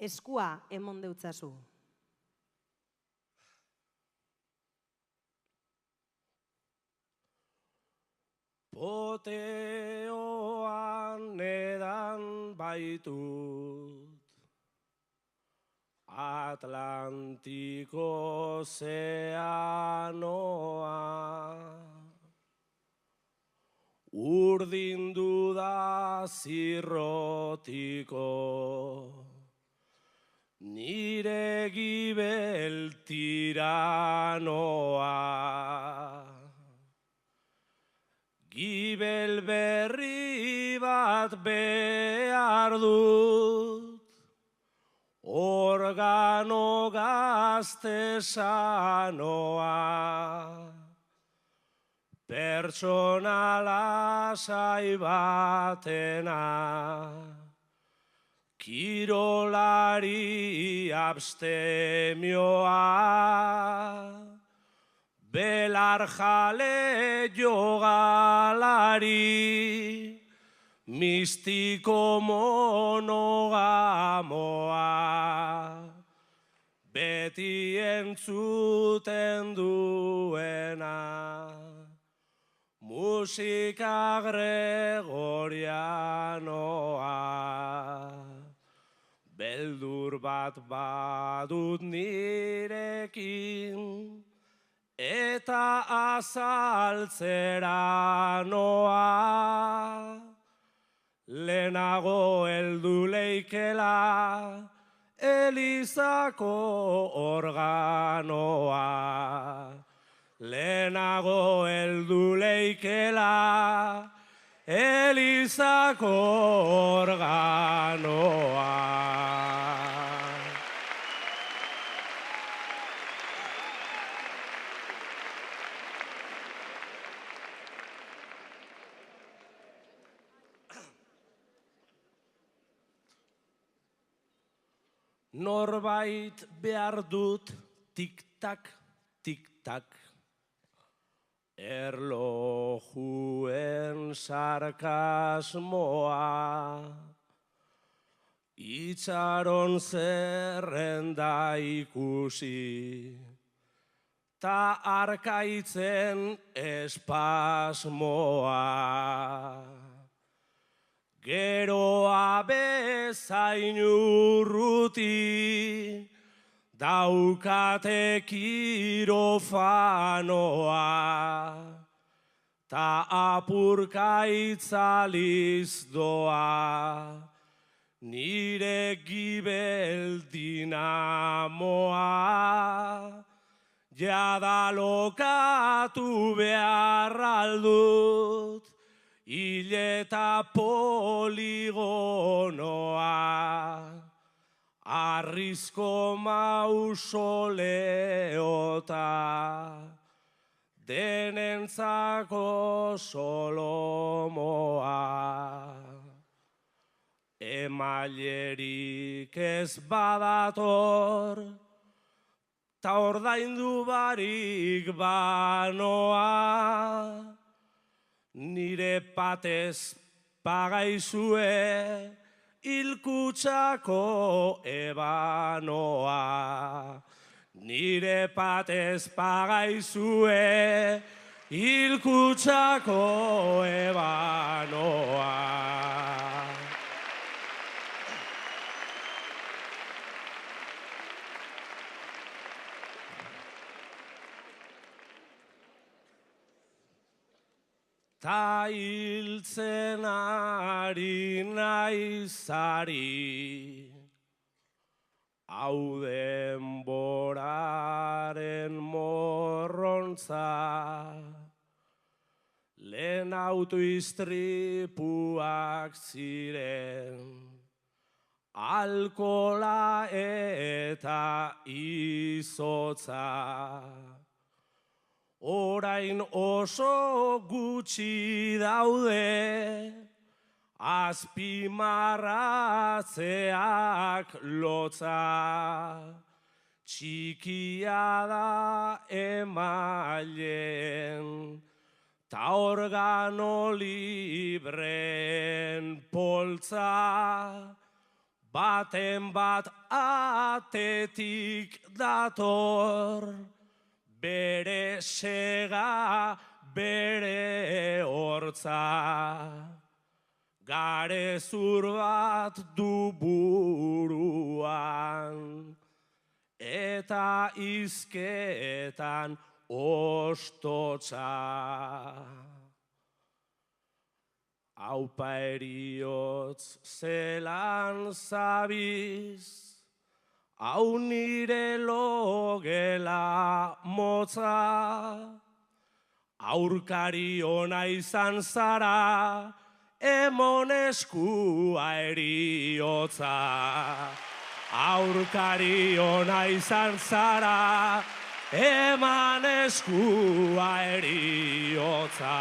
eskua emon deutzazu. Poteoan edan baitut, Atlantiko ozeanoa, urdindu da zirrotiko, nire gibel tiranoa. Gibel berri bat behar dut, organo gazte sanoa, pertsona lasai batena, kirolari abstemioa, belar jale jogalari, mistiko monogamoa, beti entzuten duena, musika gregorianoa. Beldur bat badut nirekin, eta azaltzera noa, lehenago heldu leikela Elizako organoa. Lehenago heldu leikela Elizako organoa. Norbait behar dut tik-tak, tik-tak, erlojuen sarkasmoa, itxaron zerrenda ikusi, ta arkaitzen espasmoa. Geroa bezain urruti, daukate kirofanoa, ta apurka itzaliz doa, nire gibel dinamoa, jada lokatu behar aldut, hileta poligonoa, arrizko mausoleota, denentzako Solomoa. Emailerik ez badator, ta ordaindu barik banoa, nire patez pagaizue hilkutsako ebanoa. Nire patez pagaizue hilkutsako ebanoa. Ta hiltzen ari naizari, hau denboraren morrontza, lehen autoistripuak ziren, alkola eta izotza. Orain oso gutxi daude, azpimarratzeak lotza, txikia da emaileen, ta organo libren poltza, baten bat atetik dator, bere sega, bere hortza. Garezur bat du buruan, eta izketan ostotza. Aupa eriotz zelan zabiz, hau nire logela motza. Aurkari ona izan zara, emon eskua eriotza. Aurkari ona izan zara, eman eskua eriotza.